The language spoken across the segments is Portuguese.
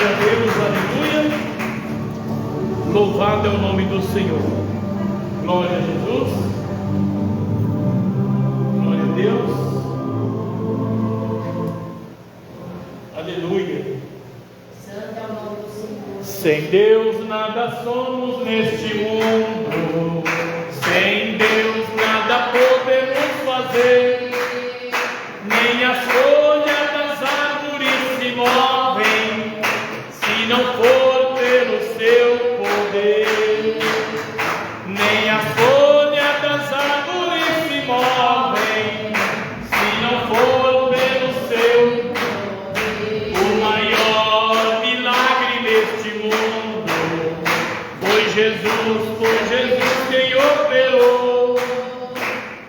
a Deus, aleluia. Louvado é o nome do Senhor. Glória a Jesus. Glória a Deus. Aleluia. Santo é o nome do Senhor. Sem Deus nada somos neste mundo. Sem Deus nada podemos fazer. Nem as folhas das árvores se movem, se não for pelo seu poder. Nem as folhas das árvores se movem, se não for pelo seu poder. O maior milagre neste mundo foi Jesus quem operou.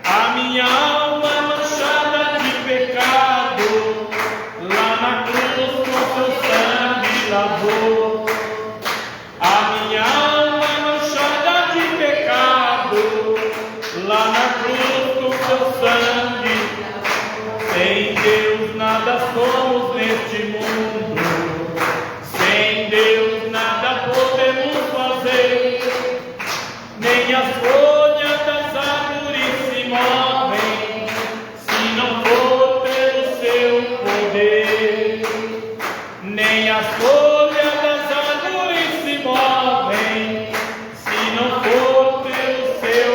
A minha alma manchada de pecado, lá na cruz com seu sangue lavou. A minha alma manchada de pecado, lá na cruz com seu sangue. Sem Deus nada somos neste mundo. Sem Deus nada podemos fazer. Nem as folhas das árvores se movem, se não for pelo seu poder. Nem as folhas das árvores se movem, se não for pelo seu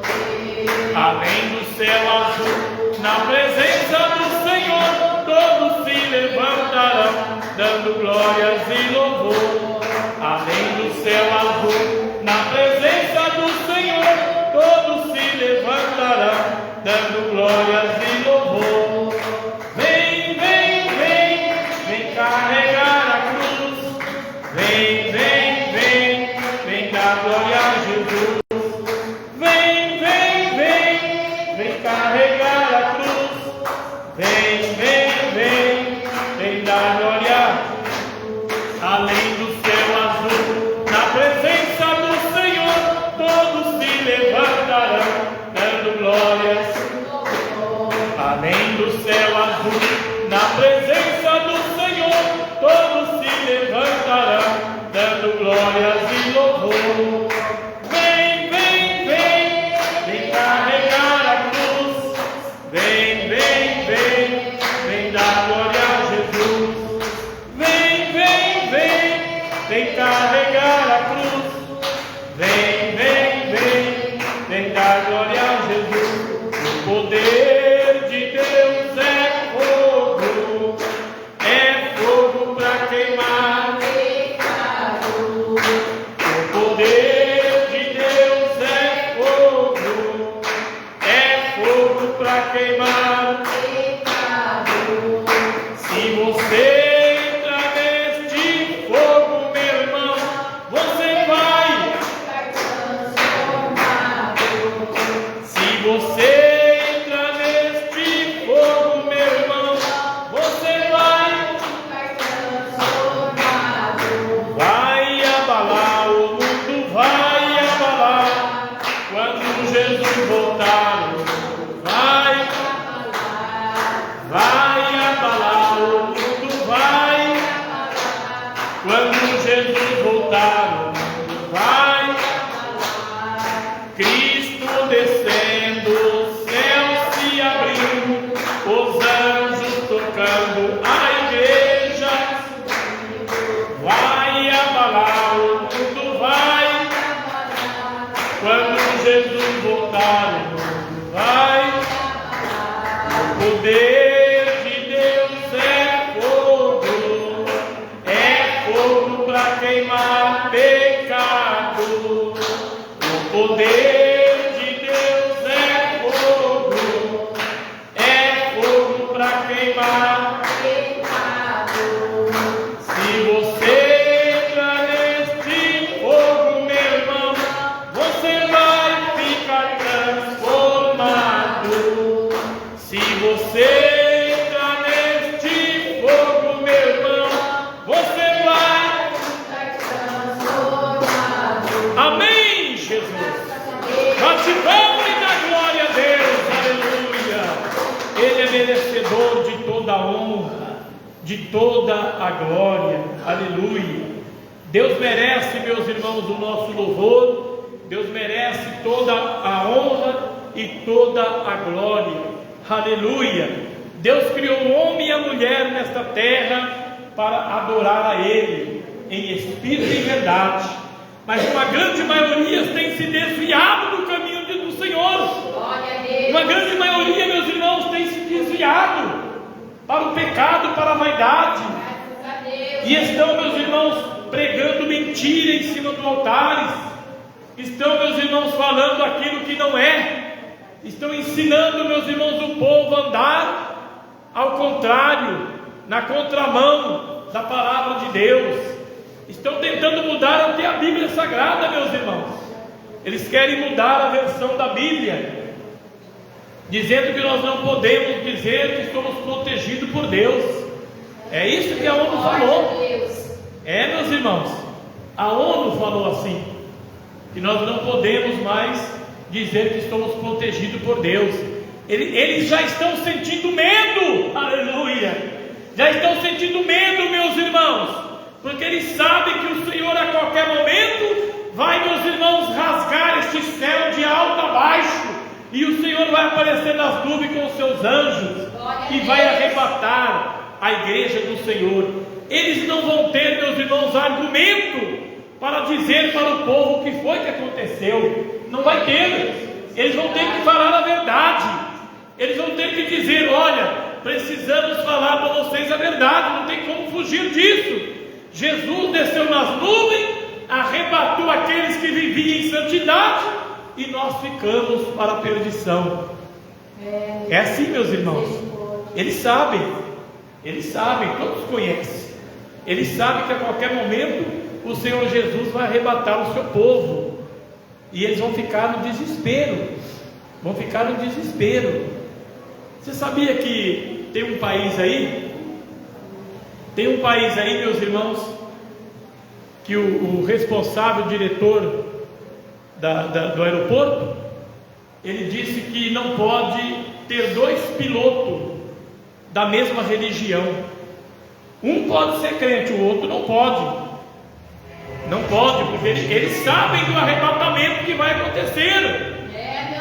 poder. Além do céu azul, na presença do Senhor, todos se levantarão, dando glórias e louvor. Além do céu azul, na presença do Senhor, todos se levantarão, dando glórias e louvor. Vem, vem, vem, vem carregar a cruz. Vem, vem, vem, vem dar glória a Jesus. Vem, vem, vem, vem carregar a cruz. Vem, vem, vem, vem dar glória. Além do céu azul, na presença do Senhor, todos se levantarão, dando glórias. Além do céu azul, na presença do Senhor, todos se levantarão, dando glórias e louvor. Vem, vem, vem, vem carregar a cruz. Vem, vem, vem, vem dar glória a Jesus. Vem, vem, vem, vem carregar a cruz. Vem, vem, vem, vem dar glória a Jesus. O poder de Deus é fogo para queimar pecado. O poder de Deus é fogo para queimar pecado. Se você entra neste fogo, meu irmão, você vai ficar transformado. Se você entra neste fogo, meu irmão, você vai ficar transformado. Vai abalar, o mundo vai abalar quando Jesus voltar. Vai abalar, o mundo vai abalar quando Jesus voltar. Vai Cristo descendo, o céu se abriu, os anjos tocando, a igreja vai abalar, o mundo vai abalar quando Jesus voltar. Vai o poder de Deus é fogo para queimar pecado. O poder de Deus é fogo para queimar pecado. Se você entra neste fogo, meu irmão, você vai ficar transformado. Se você de toda a glória. Aleluia. Deus merece, meus irmãos, o nosso louvor. Deus merece toda a honra e toda a glória. Aleluia. Deus criou o homem e a mulher nesta terra para adorar a Ele em espírito e em verdade, mas uma grande maioria tem se desviado do caminho do Senhor. Uma grande maioria, meus irmãos, tem se desviado para o pecado, para a vaidade, e estão, meus irmãos, pregando mentira em cima dos altares, estão, meus irmãos, falando aquilo que não é, estão ensinando, meus irmãos, o povo a andar ao contrário, na contramão da palavra de Deus. Estão tentando mudar até a Bíblia Sagrada, meus irmãos. Eles querem mudar a versão da Bíblia, dizendo que nós não podemos dizer que somos protegidos por Deus. É isso que a ONU falou. Meus irmãos, a ONU falou assim, que nós não podemos mais dizer que somos protegidos por Deus. Eles já estão sentindo medo, aleluia, já estão sentindo medo, meus irmãos, porque eles sabem que o Senhor a qualquer momento vai, meus irmãos, rasgar este céu de alto a baixo, e o Senhor vai aparecer nas nuvens com os seus anjos e vai arrebatar a igreja do Senhor. Eles não vão ter, meus irmãos, argumento para dizer para o povo o que foi que aconteceu. Não vai ter. Eles vão ter que falar a verdade. Eles vão ter que dizer: olha, precisamos falar para vocês a verdade, não tem como fugir disso. Jesus desceu nas nuvens, arrebatou aqueles que viviam em santidade, e nós ficamos para a perdição. É assim, meus irmãos. Eles sabem, todos conhecem. Eles sabem que a qualquer momento o Senhor Jesus vai arrebatar o seu povo, e eles vão ficar no desespero. Você sabia que tem um país aí, meus irmãos, que o responsável, o diretor do aeroporto, ele disse que não pode ter dois pilotos da mesma religião. Um pode ser crente, o outro não pode. Não pode, porque eles sabem do arrebatamento que vai acontecer.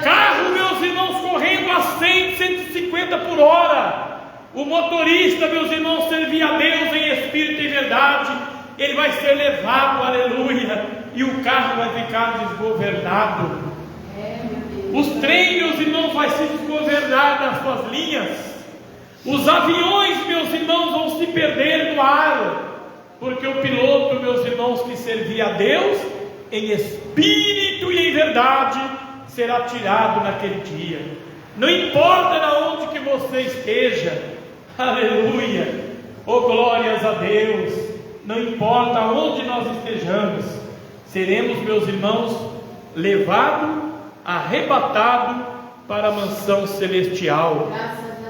Carro, meus irmãos, correndo a 100, 150 por hora. O motorista, meus irmãos, servia a Deus em espírito e verdade, ele vai ser levado, aleluia, e o carro vai ficar desgovernado. Os trens, meus irmãos, vai se desgovernar nas suas linhas. Os aviões, meus irmãos, vão se perder no ar, porque o piloto, meus irmãos, que servia a Deus em espírito e em verdade, será tirado naquele dia. Não importa na onde que você esteja, aleluia, oh glórias a Deus, não importa onde nós estejamos, seremos, meus irmãos, levados, arrebatados para a mansão celestial.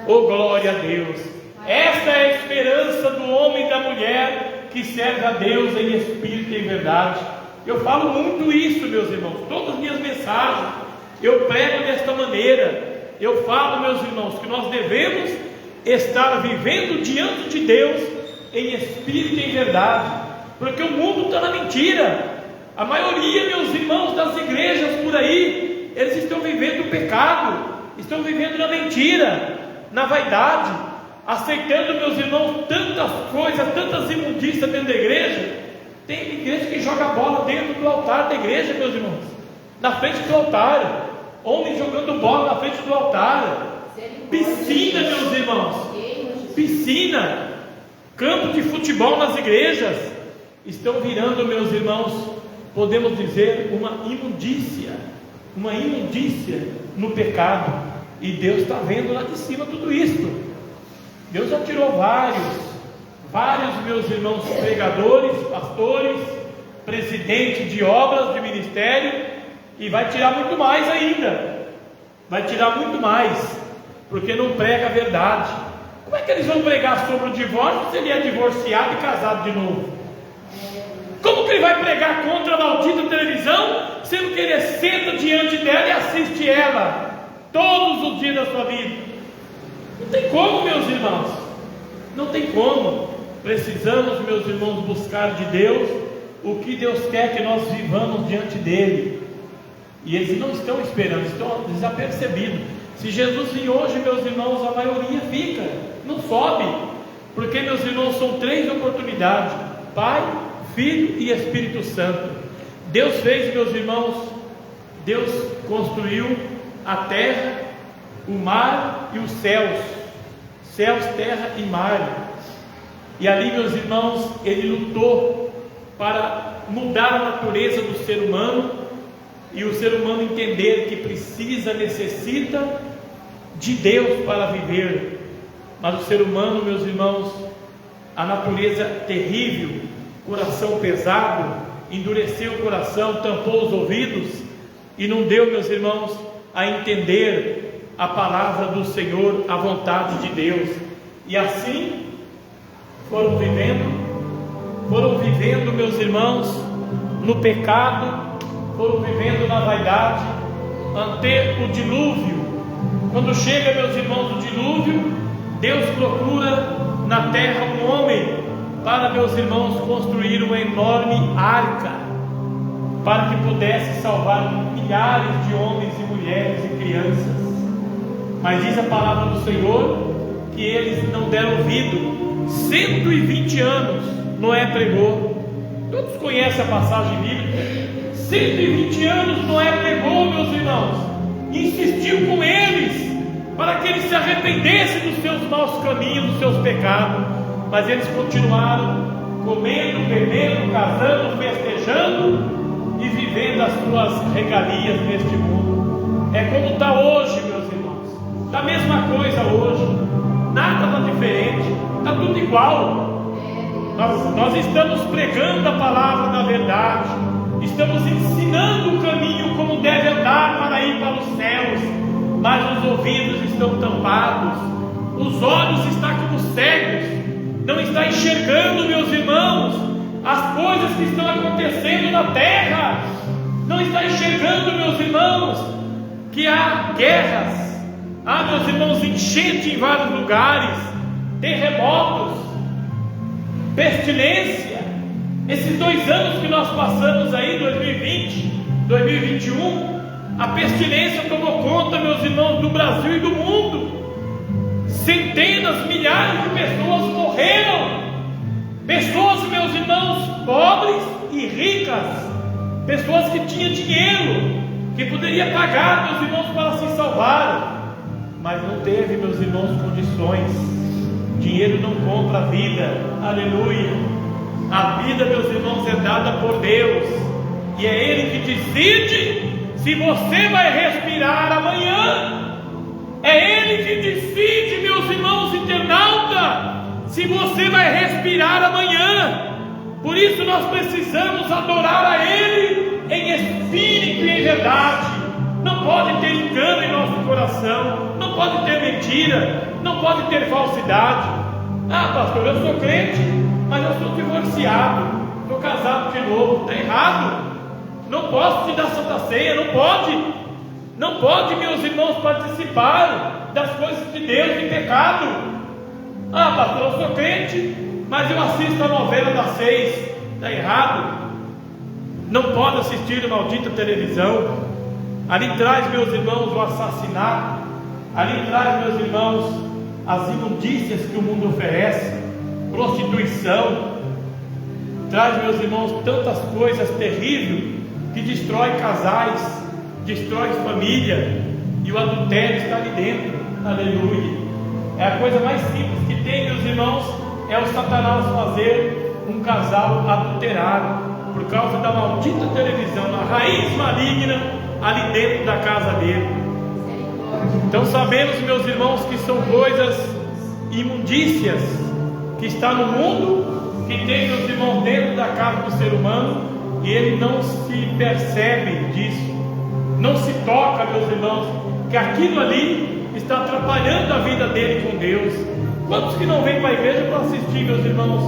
Oh glória a Deus. Esta é a esperança do homem e da mulher que serve a Deus em espírito e em verdade. Eu falo muito isso, meus irmãos, todas as minhas mensagens eu prego desta maneira. Eu falo, meus irmãos, que nós devemos estar vivendo diante de Deus em espírito e em verdade, porque o mundo está na mentira. A maioria, meus irmãos, das igrejas por aí, eles estão vivendo o pecado, estão vivendo na mentira, na vaidade, aceitando, meus irmãos, tantas coisas, tantas imundícias dentro da igreja. Tem igreja que joga bola dentro do altar da igreja, meus irmãos, na frente do altar, homens jogando bola na frente do altar, piscina, meus irmãos, piscina, campo de futebol nas igrejas, estão virando, meus irmãos, podemos dizer, uma imundícia no pecado, e Deus está vendo lá de cima tudo isso. Deus já tirou vários, meus irmãos, pregadores, pastores, presidentes de obras, de ministério, e vai tirar muito mais ainda, porque não prega a verdade. Como é que eles vão pregar sobre o divórcio se ele é divorciado e casado de novo? Como que ele vai pregar contra a maldita televisão, sendo que ele senta diante dela e assiste ela todos os dias da sua vida? Não tem como, meus irmãos. Não tem como. Precisamos, meus irmãos, buscar de Deus o que Deus quer que nós vivamos diante dele. E eles não estão esperando, estão desapercebidos. Se Jesus vir hoje, meus irmãos, a maioria fica, não sobe. Porque, meus irmãos, são 3 oportunidades: Pai, Filho e Espírito Santo. Deus fez, meus irmãos, Deus construiu a terra, o mar e os céus. Céus, terra e mar. E ali, meus irmãos, Ele lutou para mudar a natureza do ser humano, e o ser humano entender que necessita de Deus para viver. Mas o ser humano, meus irmãos, a natureza terrível, coração pesado, endureceu o coração, tampou os ouvidos e não deu, meus irmãos, a entender a palavra do Senhor, a vontade de Deus. E assim foram vivendo, meus irmãos, no pecado, foram vivendo na vaidade, até o dilúvio. Quando chega, meus irmãos, o dilúvio, Deus procura na terra um homem para, meus irmãos, construir uma enorme arca, para que pudesse salvar milhares de homens e mulheres e crianças. Mas diz a palavra do Senhor que eles não deram ouvido. 120 anos Noé pregou. Todos conhecem a passagem bíblica. 120 anos Noé pregou, meus irmãos, insistiu com eles para que eles se arrependessem dos seus maus caminhos, dos seus pecados. Mas eles continuaram comendo, bebendo, casando, festejando e vivendo as suas regalias neste mundo. É como está hoje, meus irmãos. Está a mesma coisa hoje. Nada está diferente. Está tudo igual. Nós estamos pregando a palavra da verdade. Estamos ensinando o caminho como deve andar para ir para os céus. Mas os ouvidos estão tampados. Os olhos estão como cegos. Não está enxergando, meus irmãos, as coisas que estão acontecendo na terra. Não está enxergando, meus irmãos, que há guerras, há, meus irmãos, enchente em vários lugares, terremotos, pestilência. Esses 2 anos que nós passamos aí, 2020, 2021, a pestilência tomou conta, meus irmãos, do Brasil e do mundo. Centenas, milhares de pessoas morreram. Pessoas, meus irmãos, pobres e ricas. Pessoas que tinham dinheiro, que poderia pagar, meus irmãos, para se salvar, mas não teve, meus irmãos, condições. Dinheiro não compra a vida. Aleluia. A vida, meus irmãos, é dada por Deus, e é Ele que decide se você vai respirar amanhã. É Ele que decide, meus irmãos internauta, se você vai respirar amanhã. Por isso nós precisamos adorar a Ele em espírito e em verdade. Não pode ter engano em nosso coração, não pode ter mentira, não pode ter falsidade. Ah, pastor, eu sou crente, mas eu sou divorciado, estou casado de novo. Está errado. Não posso te dar Santa Ceia, não pode. Não pode, meus irmãos, participar das coisas de Deus em pecado. Ah, pastor, eu sou crente, mas eu assisto a novela das 6. Está errado. Não pode assistir a maldita televisão. Ali traz, meus irmãos, o assassinato. Ali traz, meus irmãos, as imundícias que o mundo oferece, prostituição. Traz, meus irmãos, tantas coisas terríveis que destrói casais, destrói família, e o adultério está ali dentro. Aleluia. É a coisa mais simples que tem, meus irmãos, é o Satanás fazer um casal adulterado por causa da maldita televisão, a raiz maligna ali dentro da casa dele. Então sabemos, meus irmãos, que são coisas imundícias que está no mundo, que tem, meus irmãos, dentro da casa do ser humano, e ele não se percebe disso, não se toca, meus irmãos, que aquilo ali está atrapalhando a vida dele com Deus. Quantos que não vêm para a igreja para assistir, meus irmãos,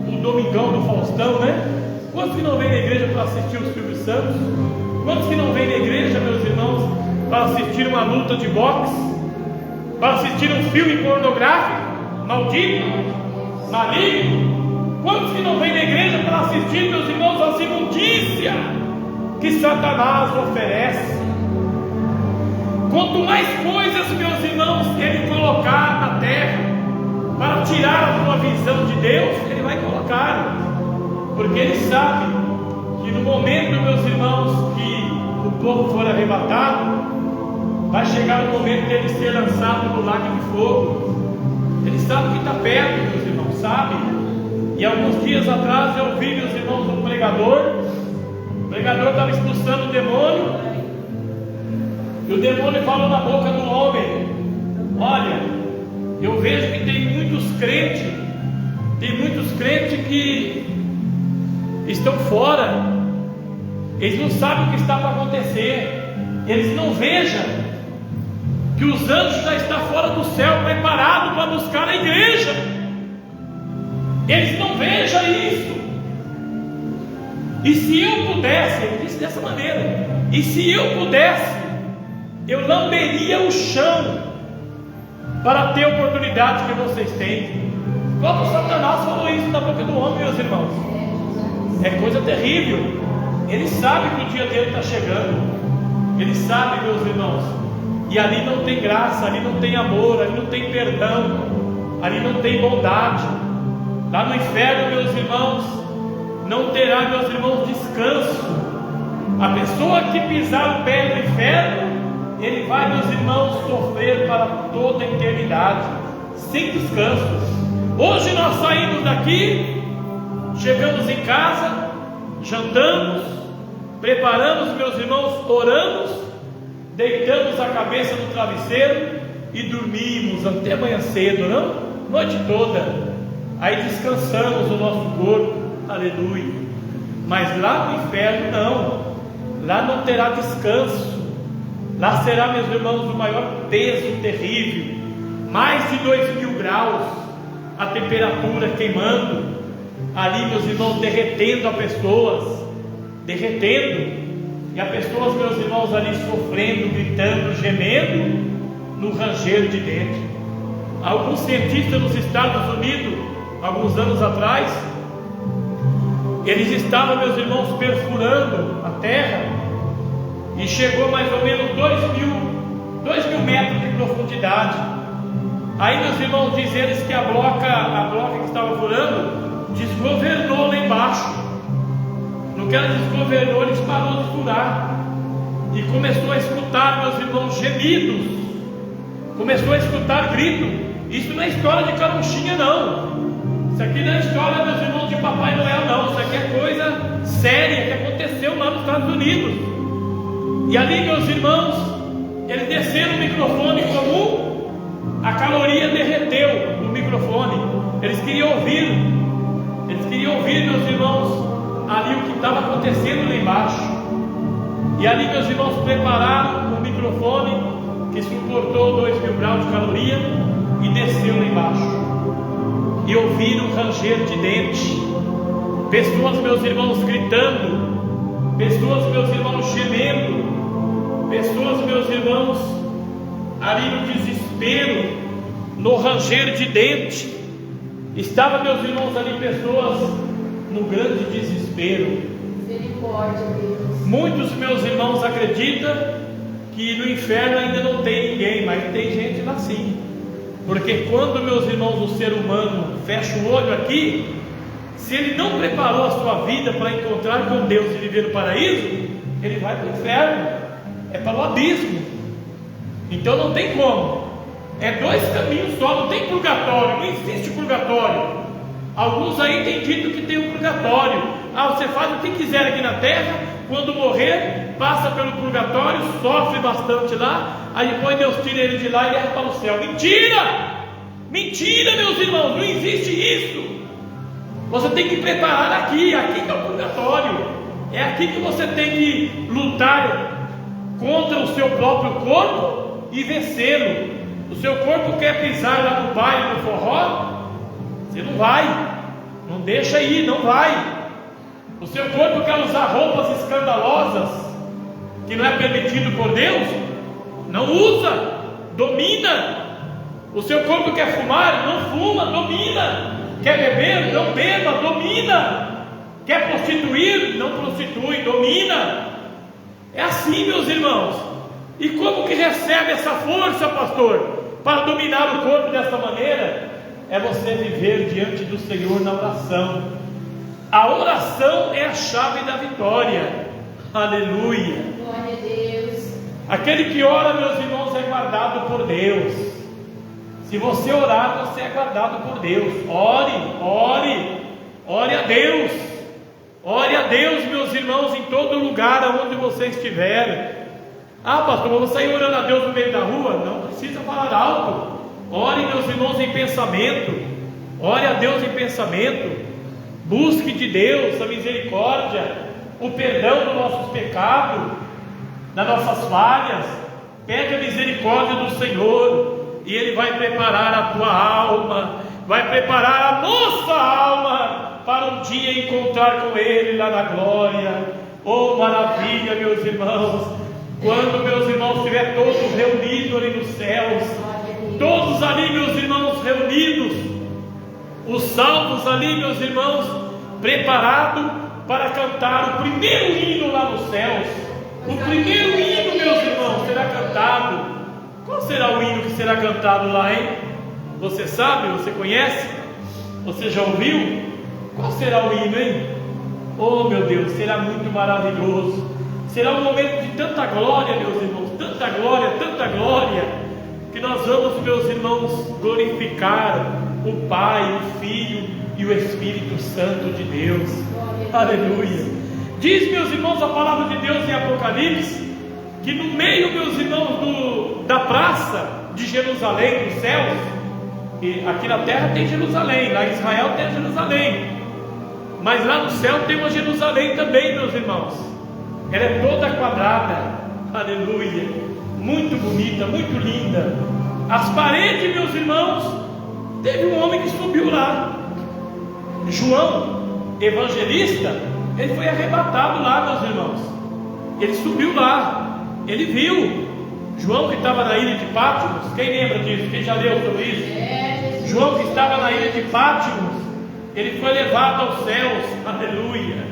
o Domingão do Faustão, né? Quantos que não vêm na igreja para assistir o Silvio Santos? Quantos que não vêm na igreja, meus irmãos, para assistir uma luta de boxe, para assistir um filme pornográfico maldito? maligno? Quantos que não vêm na igreja para assistir, meus irmãos, às imundícias que Satanás oferece? Quanto mais coisas, meus irmãos, ele colocar na terra para tirar a tua visão de Deus, ele vai colocar, porque ele sabe que no momento, meus irmãos, que o povo for arrebatado, vai chegar o momento dele ser lançado no lago de fogo. Ele sabe que está perto, meus irmãos, sabe? E alguns dias atrás eu ouvi, meus irmãos, um pregador. O pregador estava expulsando o demônio, e o demônio falou na boca do homem: olha, eu vejo que tem muitos crentes que estão fora, eles não sabem o que está para acontecer, eles não vejam que os anjos já estão fora do céu, preparados para buscar a igreja. Eles não vejam isso. E se eu pudesse, ele disse dessa maneira, e se eu pudesse, eu lamberia o chão para ter a oportunidade que vocês têm. O próprio Satanás falou isso na boca do homem, meus irmãos. É coisa terrível. Ele sabe que o dia dele está chegando. Ele sabe, meus irmãos. E ali não tem graça, ali não tem amor, ali não tem perdão, ali não tem bondade. Lá no inferno, meus irmãos, não terá, meus irmãos, descanso. A pessoa que pisar o pé no inferno, ele vai, meus irmãos, sofrer para toda a eternidade, sem descanso. Hoje nós saímos daqui, chegamos em casa, jantamos, preparamos, meus irmãos, oramos, deitamos a cabeça no travesseiro e dormimos até amanhã cedo, não? Noite toda. Aí descansamos o nosso corpo, aleluia. Mas lá no inferno não, lá não terá descanso. Lá será, meus irmãos, o maior peso terrível, mais de 2.000 graus, a temperatura queimando, ali, meus irmãos, derretendo a pessoas, derretendo. E há pessoas, meus irmãos, ali sofrendo, gritando, gemendo, no ranger de dentro. Alguns cientistas nos Estados Unidos, alguns anos atrás, eles estavam, meus irmãos, perfurando a terra, e chegou mais ou menos 2.000 metros de profundidade. Aí, meus irmãos, diz eles que a bloca que estava furando desgovernou lá embaixo. No que ela desgovernou, eles parou de furar e começou a escutar, meus irmãos, gemidos, começou a escutar gritos. Isso não é história de carochinha, não. Isso aqui não é história, meus irmãos, de Papai Noel, não. Isso aqui é coisa séria que aconteceu lá nos Estados Unidos. E ali, meus irmãos, eles desceram o microfone comum, a caloria derreteu no microfone. Eles queriam ouvir, meus irmãos, ali o que estava acontecendo lá embaixo. E ali, meus irmãos, prepararam o microfone que suportou 2.000 graus de caloria e desceu lá embaixo. E ouviram um ranger de dente, pessoas, meus irmãos, gritando, pessoas, meus irmãos, gemendo, pessoas, meus irmãos, ali no desespero, no ranger de dente. Estava, meus irmãos, ali pessoas no grande desespero. Misericórdia, Deus. Muitos, meus irmãos, acreditam que no inferno ainda não tem ninguém, mas tem gente lá sim. Porque quando, meus irmãos, o ser humano fecha o olho aqui, se ele não preparou a sua vida para encontrar com Deus e viver no paraíso, ele vai para o inferno, é para o abismo. Então não tem como, é 2 caminhos só, não tem purgatório, não existe purgatório. Alguns aí têm dito que tem um purgatório. Você faz o que quiser aqui na terra, quando morrer, passa pelo purgatório, sofre bastante lá, aí depois Deus tira ele de lá e leva para o céu. Mentira! Mentira, meus irmãos, não existe isso. Você tem que preparar aqui que é o purgatório. É aqui que você tem que lutar contra o seu próprio corpo e vencê-lo. O seu corpo quer pisar lá no baile, no forró, você não vai, não deixa ir, não vai. O seu corpo quer usar roupas escandalosas, que não é permitido por Deus, não usa, domina. O seu corpo quer fumar, não fuma, domina. Quer beber? Não beba, domina. Quer prostituir? Não prostitui, domina. É assim, meus irmãos. E como que recebe essa força, pastor, para dominar o corpo dessa maneira? É você viver diante do Senhor na oração. A oração é a chave da vitória. Aleluia. Glória a Deus. Aquele que ora, meus irmãos, é guardado por Deus. Se você orar, você é guardado por Deus. Ore a Deus. Ore a Deus, meus irmãos, em todo lugar aonde você estiver. Ah, pastor, vou sair orando a Deus no meio da rua? Não precisa falar alto. Ore, meus irmãos, em pensamento. Ore a Deus em pensamento. Busque de Deus a misericórdia, o perdão dos nossos pecados, das nossas falhas. Pede a misericórdia do Senhor, e Ele vai preparar a tua alma, vai preparar a nossa alma para um dia encontrar com Ele lá na glória. Oh, maravilha, meus irmãos, quando meus irmãos estiver todos reunidos ali nos céus, todos ali, meus irmãos, reunidos, os salvos ali, meus irmãos, preparados para cantar o primeiro hino lá nos céus. O primeiro hino, meus irmãos, será cantado. Qual será o hino que será cantado lá, hein? Você sabe? Você conhece? Você já ouviu? Qual será o hino, hein? Oh, meu Deus, será muito maravilhoso. Será um momento de tanta glória, meus irmãos, tanta glória, que nós vamos, meus irmãos, glorificar o Pai, o Filho e o Espírito Santo de Deus. Aleluia. Diz, meus irmãos, a palavra de Deus em Apocalipse, que no meio, meus irmãos, da praça de Jerusalém, dos céus, e aqui na terra tem Jerusalém, lá em Israel tem Jerusalém, mas lá no céu tem uma Jerusalém também, meus irmãos. Ela é toda quadrada, aleluia, muito bonita, muito linda. As paredes, meus irmãos, teve um homem que subiu lá, João, evangelista. Ele foi arrebatado lá, meus irmãos. Ele subiu lá, ele viu João que estava na ilha de Pátimos. Quem lembra disso? Quem já leu sobre isso? João que estava na ilha de Pátimos, ele foi levado aos céus, aleluia.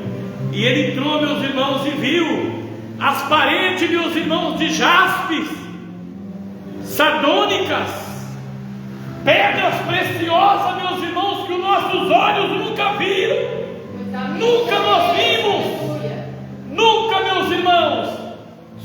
E ele entrou, meus irmãos, e viu as paredes, meus irmãos, de jaspes, sardônicas, pedras preciosas, meus irmãos, que os nossos olhos nunca viram. Nunca nós vimos, nunca, meus irmãos,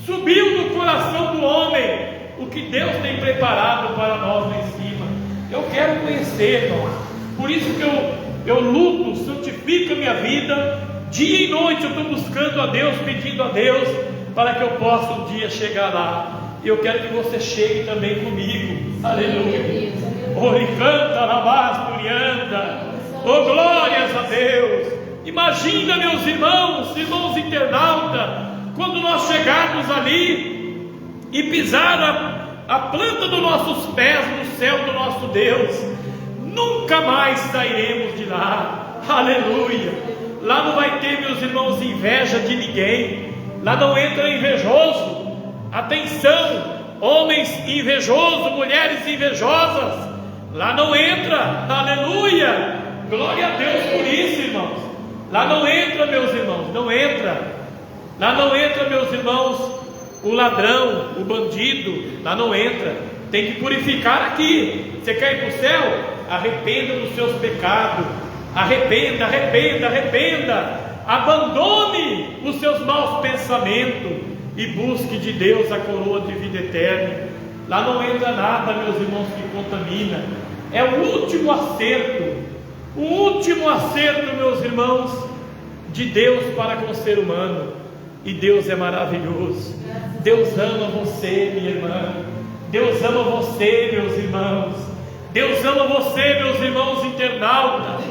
subiu no coração do homem o que Deus tem preparado para nós lá em cima. Eu quero conhecer, irmãos. Por isso que eu luto, santifico a minha vida, dia e noite eu estou buscando a Deus, pedindo a Deus, para que eu possa um dia chegar lá. Eu quero que você chegue também comigo, aleluia. Oricanta, Labasturianda, oh glórias a Deus. Imagina, meus irmãos internauta, quando nós chegarmos ali e pisar a planta dos nossos pés no céu do nosso Deus, nunca mais sairemos de lá, aleluia. Lá não vai ter, meus irmãos, inveja de ninguém, lá não entra invejoso. Atenção, homens invejosos, mulheres invejosas, lá não entra, aleluia, glória a Deus por isso, irmãos. Lá não entra, meus irmãos, não entra. Lá não entra, meus irmãos, o ladrão, o bandido, lá não entra. Tem que purificar aqui. Você quer ir para o céu? Arrependa dos seus pecados. Arrependa. Abandone os seus maus pensamentos e busque de Deus a coroa de vida eterna. Lá não entra nada, meus irmãos, que contamina. É o último acerto. O último acerto, meus irmãos, de Deus para com o ser humano. E Deus é maravilhoso. Deus ama você, minha irmã. Deus ama você, meus irmãos. Deus ama você, meus irmãos internautas.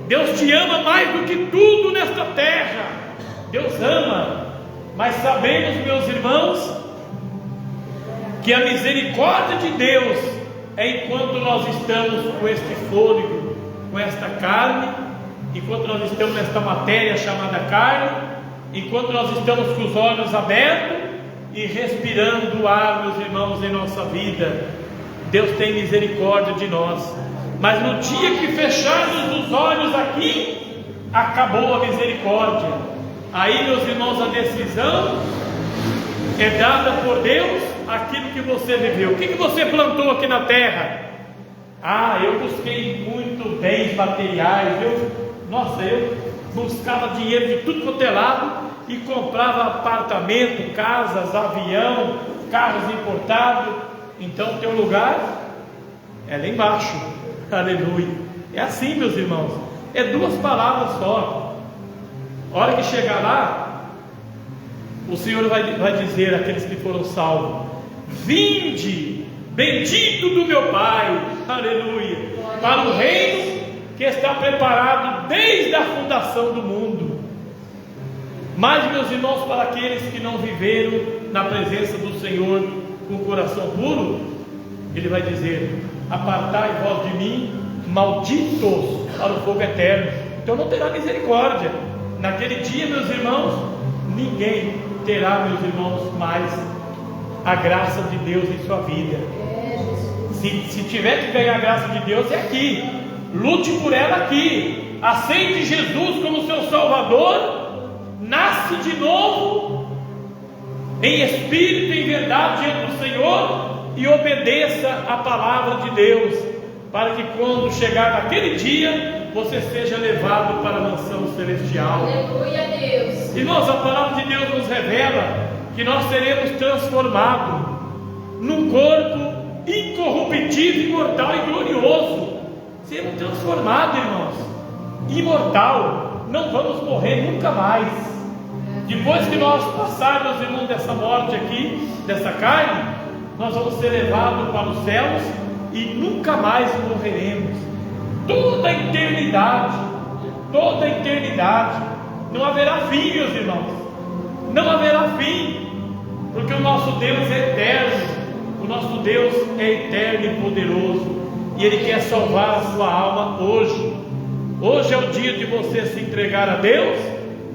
Deus te ama mais do que tudo nesta terra. Deus ama. Mas sabemos, meus irmãos, que a misericórdia de Deus é enquanto nós estamos com este fôlego, com esta carne, enquanto nós estamos nesta matéria chamada carne, enquanto nós estamos com os olhos abertos e respirando o ar, meus irmãos, em nossa vida. Deus tem misericórdia de nós, Mas no dia que fecharmos os olhos aqui, acabou a misericórdia. Aí, meus irmãos, a decisão é dada por Deus aquilo que você viveu. O que você plantou aqui na terra? Eu busquei muito bens materiais. Eu buscava dinheiro de tudo quanto é lado e comprava apartamento, casas, avião, carros importados. Então, teu lugar é lá embaixo. Aleluia. É assim, meus irmãos. É duas palavras só. A hora que chegar lá, o Senhor vai dizer àqueles que foram salvos: vinde, bendito do meu Pai, aleluia, para o reino que está preparado desde a fundação do mundo. Mas, meus irmãos, para aqueles que não viveram na presença do Senhor com o coração puro, Ele vai dizer: apartai vós de mim, malditos, para o fogo eterno. Então não terá misericórdia. Naquele dia, meus irmãos, ninguém terá, meus irmãos, mais a graça de Deus em sua vida. Se tiver que ganhar a graça de Deus, é aqui. Lute por ela aqui. Aceite Jesus como seu Salvador. Nasce de novo em espírito e em verdade diante do Senhor, e obedeça a palavra de Deus, para que quando chegar naquele dia, você seja levado para a mansão celestial. Aleluia, Deus. Irmãos, a palavra de Deus nos revela que nós seremos transformados num corpo incorruptível, imortal e glorioso. Seremos transformados, irmãos, imortal. Não vamos morrer nunca mais. Depois que nós passarmos, irmãos, dessa morte aqui, dessa carne, nós vamos ser levados para os céus e nunca mais morreremos. Toda a eternidade, não haverá fim, meus irmãos, não haverá fim, porque o nosso Deus é eterno, o nosso Deus é eterno e poderoso, e Ele quer salvar a sua alma hoje. Hoje é o dia de você se entregar a Deus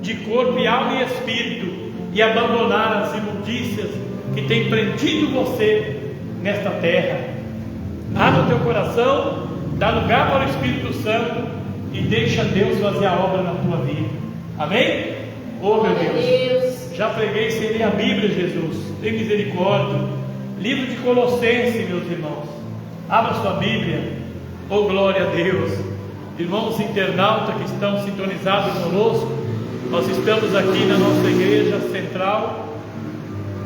de corpo e alma e espírito, e abandonar as imundícias que tem prendido você nesta terra. Abre o teu coração, dá lugar para o Espírito Santo e deixa Deus fazer a obra na tua vida. Amém? Oh, meu Deus, já preguei sem ler a Bíblia, Jesus, tem misericórdia. Livro de Colossenses, meus irmãos, abra sua Bíblia. Oh, glória a Deus. Irmãos internautas que estão sintonizados conosco, nós estamos aqui na nossa igreja central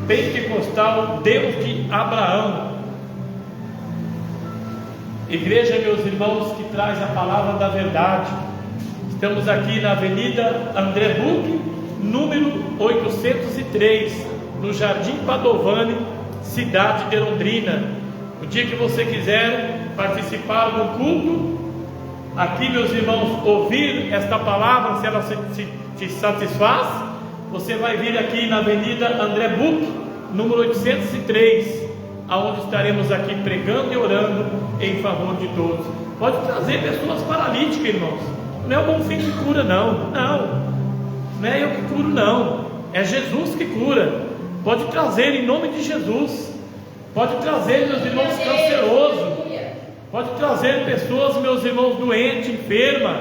pentecostal Deus de Abraão, igreja, meus irmãos, que traz a palavra da verdade. Estamos aqui na Avenida André Buch, número 803, no Jardim Padovani, cidade de Londrina. O dia que você quiser participar do culto aqui, meus irmãos, ouvir esta palavra, se ela te satisfaz, você vai vir aqui na Avenida André Buch, número 803, aonde estaremos aqui pregando e orando em favor de todos. Pode trazer pessoas paralíticas, irmãos. Não é o Bonfim que cura, não é eu que curo, não, é Jesus que cura. Pode trazer em nome de Jesus. Pode trazer, meus irmãos, cancerosos. Pode trazer pessoas, meus irmãos, doentes, enfermas.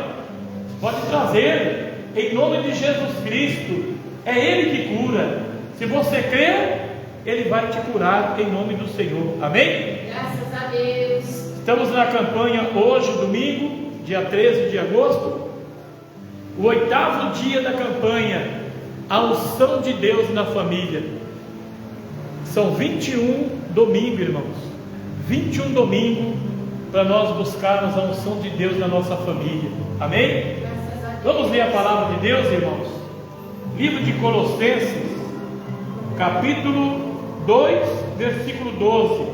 Pode trazer em nome de Jesus Cristo. É Ele que cura. Se você crer, Ele vai te curar em nome do Senhor. Amém? Graças a Deus. Estamos na campanha hoje, domingo, dia 13 de agosto, o 8º dia da campanha, a unção de Deus na família. São 21 domingos, irmãos, 21 domingos para nós buscarmos a unção de Deus na nossa família. Amém? Vamos ler a palavra de Deus, irmãos. Livro de Colossenses, capítulo 2, versículo 12.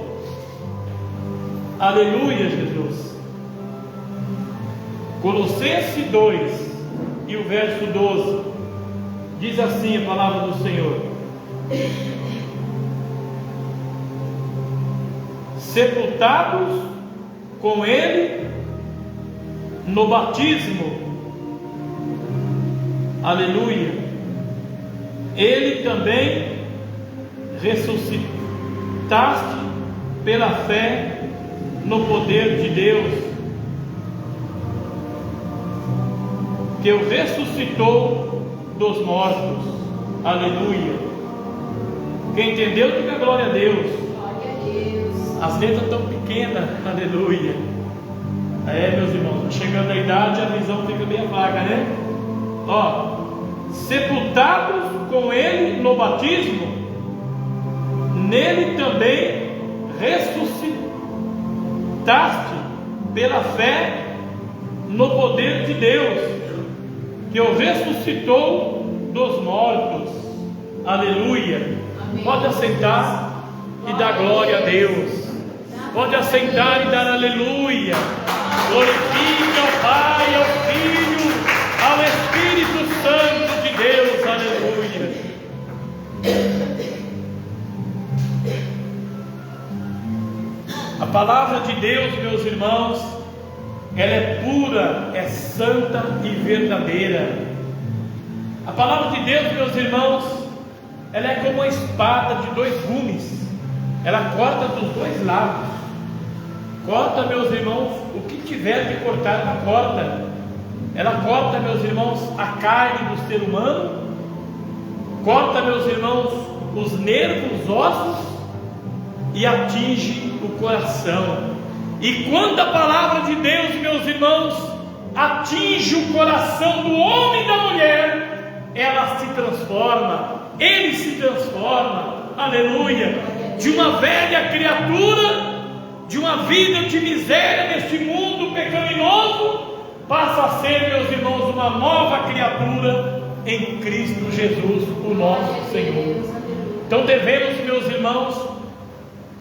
Aleluia, Jesus. Colossenses 2 e o verso 12 diz assim a palavra do Senhor: sepultados com Ele no batismo, aleluia, Ele também ressuscitaste pela fé no poder de Deus, que o ressuscitou dos mortos. Aleluia. Quem entendeu, diga glória a Deus. Glória a Deus. As letras tão pequenas, aleluia. Meus irmãos, chegando a idade, a visão fica bem vaga, né? Ó, sepultados com ele no batismo, nele também ressuscitaste pela fé no poder de Deus, que o ressuscitou dos mortos. Aleluia. Amém. Pode aceitar e dar glória a Deus. Pode aceitar e dar aleluia. Glorifique ao Pai, ao Filho, ao Espírito Santo de Deus. Aleluia. A palavra de Deus, meus irmãos, ela é pura, é santa e verdadeira. A palavra de Deus, meus irmãos, ela é como uma espada de dois gumes. Ela corta dos dois lados. Corta, meus irmãos, o que tiver de cortar, ela corta. Ela corta, meus irmãos, a carne do ser humano. Corta, meus irmãos, os nervos, os ossos, e atinge o coração. E quando a palavra de Deus, meus irmãos, atinge o coração do homem e da mulher, ela se transforma, ele se transforma, aleluia, de uma velha criatura, de uma vida de miséria neste mundo pecaminoso, passa a ser, meus irmãos, uma nova criatura em Cristo Jesus, o nosso Senhor. Então devemos, meus irmãos,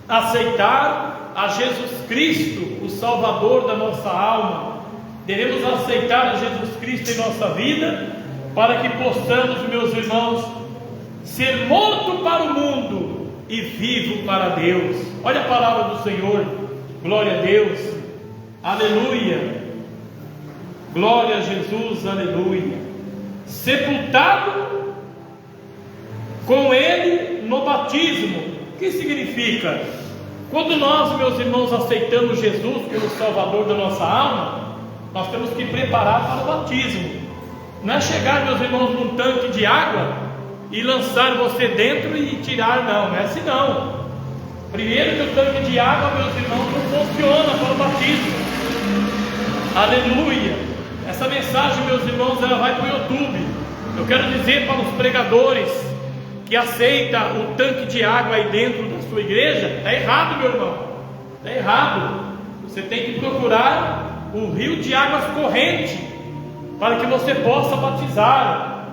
aceitar a Jesus Cristo, o Salvador da nossa alma. Devemos aceitar a Jesus Cristo em nossa vida, para que possamos, meus irmãos, ser morto para o mundo e vivo para Deus. Olha a palavra do Senhor, glória a Deus, aleluia, glória a Jesus, aleluia. Sepultado com ele no batismo. O que significa? Quando nós, meus irmãos, aceitamos Jesus como Salvador da nossa alma, nós temos que preparar para o batismo. Não é chegar, meus irmãos, num tanque de água e lançar você dentro e tirar, não é assim não. Primeiro que o tanque de água, meus irmãos, não funciona para o batismo. Aleluia. Essa mensagem, meus irmãos, ela vai para o YouTube. Eu quero dizer para os pregadores que aceita o tanque de água aí dentro da sua igreja, está errado, meu irmão, está errado. Você tem que procurar o rio de águas corrente, para que você possa batizar,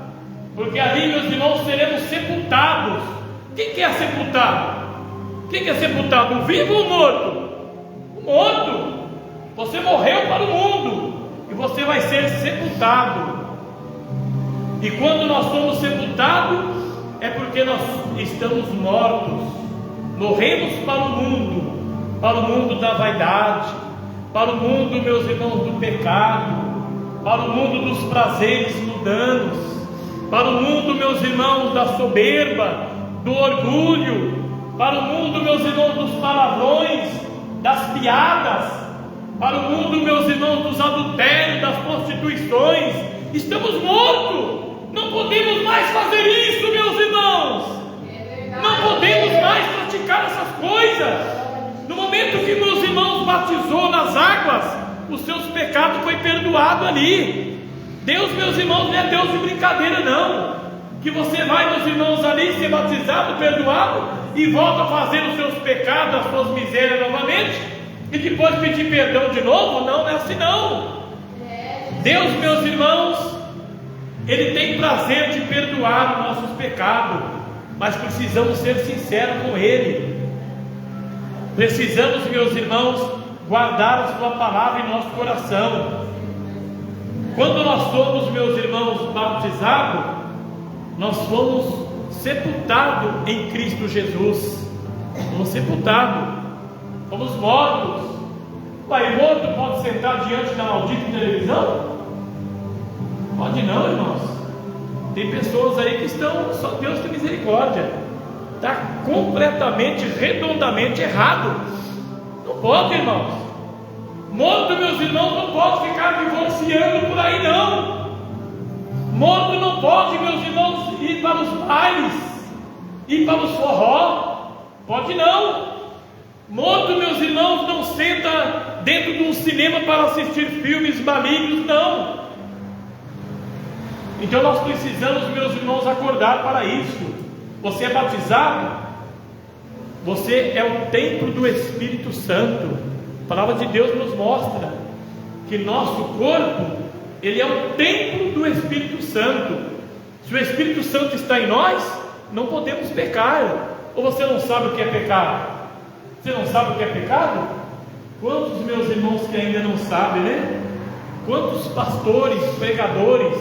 porque ali, meus irmãos, seremos sepultados. Quem que é sepultado? Quem que é sepultado? O vivo ou o morto? O morto. Você morreu para o mundo, e você vai ser sepultado. E quando nós somos sepultados, é porque nós estamos mortos, morremos para o mundo da vaidade, para o mundo, meus irmãos, do pecado, para o mundo dos prazeres mundanos, para o mundo, meus irmãos, da soberba, do orgulho, para o mundo, meus irmãos, dos palavrões, das piadas, para o mundo, meus irmãos, dos adultérios, das prostituições. Estamos mortos. Não podemos mais fazer isso, meus irmãos. Não podemos mais praticar essas coisas. No momento que meus irmãos batizou nas águas, os seus pecados foi perdoado ali. Deus, meus irmãos, não é Deus de brincadeira não. Que você vai, meus irmãos, ali ser batizado, perdoado, e volta a fazer os seus pecados, as suas misérias novamente, e depois pedir perdão de novo. Não é assim não. Deus, meus irmãos, Ele tem prazer de perdoar os nossos pecados, mas precisamos ser sinceros com Ele. Precisamos, meus irmãos, guardar a sua palavra em nosso coração. Quando nós somos, meus irmãos, batizados, nós fomos sepultados em Cristo Jesus. Fomos sepultados, fomos mortos. Pai morto pode sentar diante da maldita televisão? Pode não, irmãos. Tem pessoas aí que estão, só Deus tem misericórdia, está completamente, redondamente errado. Não pode, irmãos. Morto, meus irmãos, não pode ficar divorciando por aí não. para os bailes, ir para os forró. Pode não. Morto, meus irmãos, não senta dentro de um cinema para assistir filmes malignos, não. Então nós precisamos, meus irmãos, acordar para isso. Você é batizado, você é o templo do Espírito Santo. A palavra de Deus nos mostra que nosso corpo, ele é o templo do Espírito Santo. Se o Espírito Santo está em nós, não podemos pecar. Ou você não sabe o que é pecado? Você não sabe o que é pecado? Quantos meus irmãos que ainda não sabem, né? Quantos pastores, pregadores?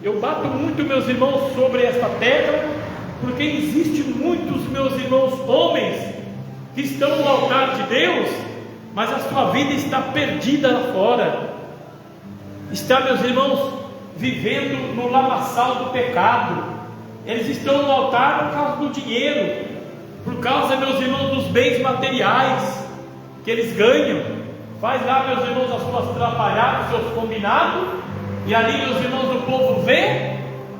Eu bato muito, meus irmãos, sobre esta tecla, porque existe muitos, meus irmãos, homens que estão no altar de Deus, mas a sua vida está perdida lá fora. Está, meus irmãos, vivendo no lamaçal do pecado. Eles estão no altar por causa do dinheiro, por causa, meus irmãos, dos bens materiais que eles ganham. Faz lá, meus irmãos, as suas atrapalhadas, os seus combinados, e ali, meus irmãos, o povo vê.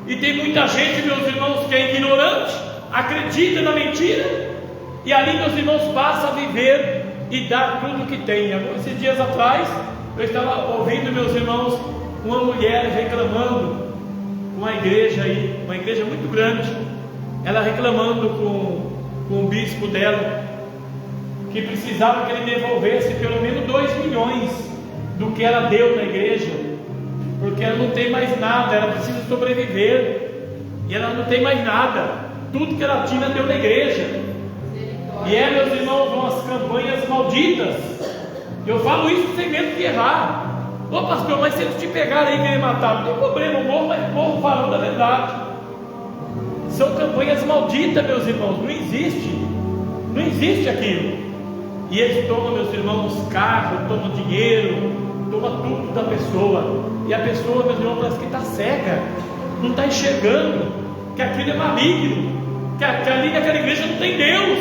E tem muita gente, meus irmãos, que é ignorante, acredita na mentira, e ali, meus irmãos, passa a viver e dar tudo o que tem. Esses dias atrás eu estava ouvindo, meus irmãos, uma mulher reclamando com a igreja aí, uma igreja muito grande, ela reclamando com o bispo dela, que precisava que ele devolvesse pelo menos 2 milhões do que ela deu na igreja, porque ela não tem mais nada, ela precisa sobreviver, e ela não tem mais nada, tudo que ela tinha deu na igreja. E meus irmãos, vão as campanhas malditas. Eu falo isso sem medo de errar. Ô pastor, mas se eles te pegarem e querem matar, não tem problema, eu morro, mas morro falando a verdade. São campanhas malditas, meus irmãos, não existe aquilo. E eles tomam, meus irmãos, carro, tomam dinheiro, tomam tudo da pessoa. E a pessoa, meus irmãos, parece que está cega, não está enxergando que aquilo é maligno, que ali naquela igreja não tem Deus.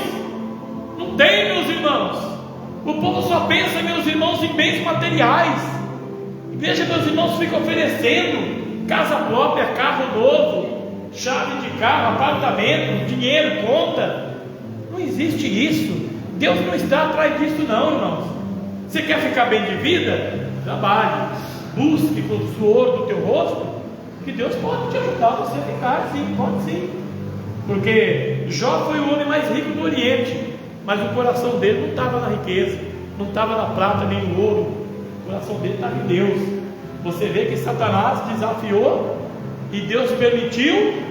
Não tem, meus irmãos. O povo só pensa, meus irmãos, em bens materiais. Veja, meus irmãos, fica oferecendo casa própria, carro novo, chave de carro, apartamento, dinheiro, conta. Não existe isso. Deus não está atrás disso não, irmãos. Você quer ficar bem de vida? Trabalhe, busque com o suor do teu rosto, que Deus pode te ajudar você a ficar, sim, pode sim. Porque Jó foi o homem mais rico do Oriente, mas o coração dele não estava na riqueza, não estava na prata nem no ouro. O coração dele estava em Deus. Você vê que Satanás desafiou e Deus permitiu,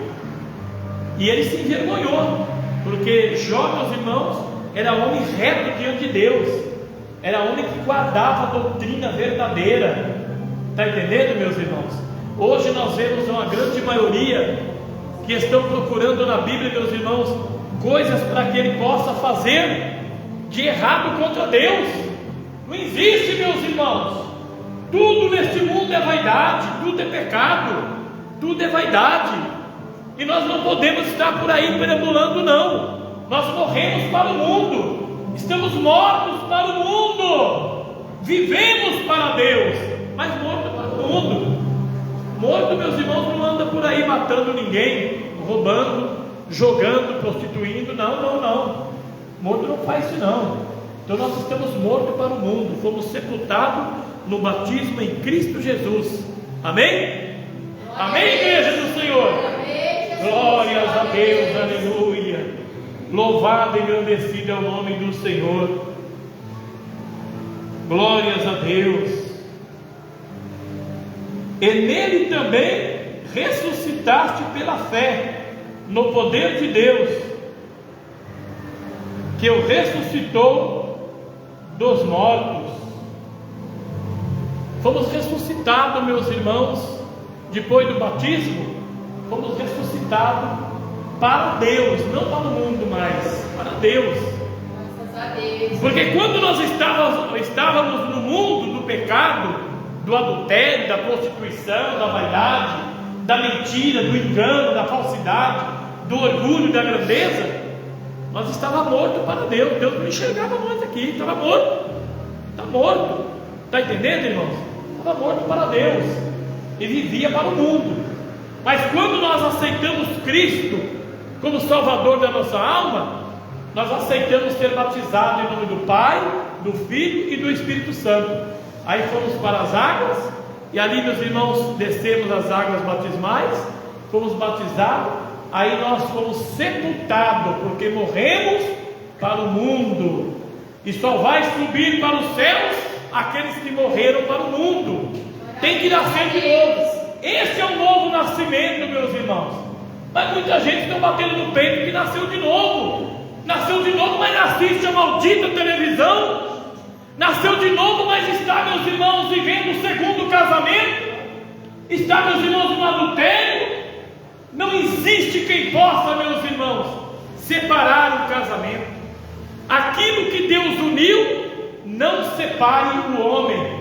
e ele se envergonhou, porque Jó, meus irmãos, era homem reto diante de Deus, era homem que guardava a doutrina verdadeira. Está entendendo, meus irmãos? Hoje nós vemos uma grande maioria que estão procurando na Bíblia, meus irmãos, coisas para que ele possa fazer de errado contra Deus. Não existe, meus irmãos. Tudo neste mundo é vaidade, tudo é pecado, tudo é vaidade, e nós não podemos estar por aí perambulando, não. Nós morremos para o mundo, estamos mortos para o mundo, vivemos para Deus, mas morto para o mundo. Morto, meus irmãos, não anda por aí matando ninguém, roubando, jogando, prostituindo, não. Morto não faz isso não. Então nós estamos mortos para o mundo, fomos sepultados no batismo em Cristo Jesus. Amém? Amém, igreja do Senhor? Glórias a Deus, aleluia. Louvado e engrandecido é o nome do Senhor. Glórias a Deus. E nele também ressuscitaste pela fé no poder de Deus, que o ressuscitou dos mortos. Fomos ressuscitados, meus irmãos, depois do batismo. Fomos ressuscitados para Deus, não para o mundo mais, para Deus. Graças a Deus. Porque quando nós estávamos no mundo do pecado, do adultério, da prostituição, da vaidade, da mentira, do engano, da falsidade, do orgulho, da grandeza, nós estávamos mortos para Deus. Deus não enxergava nós aqui, estava morto. Está morto. Está entendendo, irmãos? Estava morto para Deus e vivia para o mundo. Mas quando nós aceitamos Cristo como Salvador da nossa alma, nós aceitamos ser batizados em nome do Pai, do Filho e do Espírito Santo. Aí fomos para as águas, e ali, meus irmãos, descemos as águas batismais, fomos batizados, aí nós fomos sepultados, porque morremos para o mundo, e só vai subir para os céus aqueles que morreram para o mundo. Tem que nascer de novo. Esse é o novo nascimento, meus irmãos. Mas muita gente está batendo no peito que nasceu de novo, mas assiste a maldita televisão. Nasceu de novo, mas está, meus irmãos, vivendo o segundo casamento, está, meus irmãos, no adultério. Não existe quem possa, meus irmãos, separar o casamento. Aquilo que Deus uniu, não separe o homem.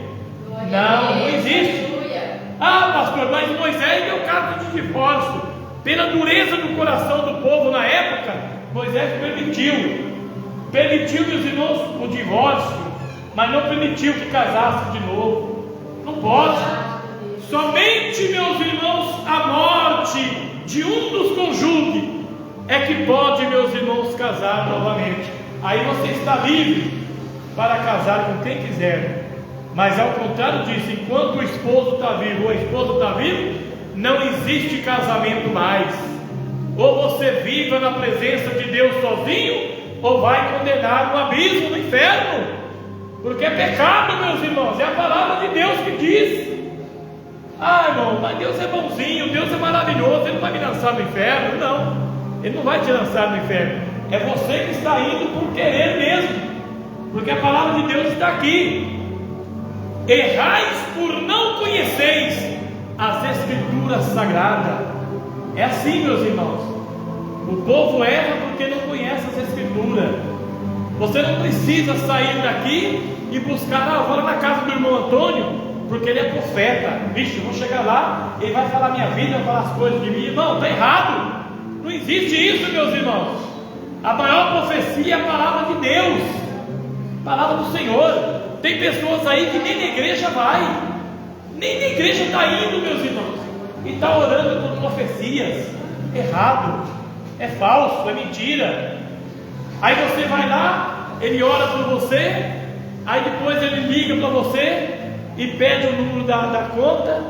Não existe. Ah, pastor, mas Moisés deu carta de divórcio. Pela dureza do coração do povo na época, Moisés permitiu, meus irmãos, o divórcio, mas não permitiu que casasse de novo. Não pode. Somente, meus irmãos, a morte de um dos cônjuges é que pode, meus irmãos, casar novamente. Aí você está livre para casar com quem quiser. Mas ao contrário disso, enquanto o esposo está vivo ou a esposa está viva, não existe casamento mais. Ou você viva na presença de Deus sozinho, ou vai condenar no abismo, no inferno. Porque é pecado, meus irmãos, é a palavra de Deus que diz. Ah, irmão, mas Deus é bonzinho, Deus é maravilhoso, Ele não vai me lançar no inferno. Não, Ele não vai te lançar no inferno. É você que está indo por querer mesmo, porque a palavra de Deus está aqui. Errais por não conheceis as Escrituras Sagradas. É assim, meus irmãos. O povo erra porque não conhece as Escrituras. Você não precisa sair daqui e buscar, vou lá na casa do irmão Antônio, porque ele é profeta. Vixe, eu vou chegar lá, ele vai falar minha vida, vai falar as coisas de mim. Irmão, está errado. Não existe isso, meus irmãos. A maior profecia é a palavra de Deus, a palavra do Senhor. Tem pessoas aí que nem na igreja vai, nem na igreja está indo, meus irmãos, e está orando por profecias. Errado, é falso, é mentira. Aí você vai lá, ele ora por você, aí depois ele liga para você e pede o número da conta,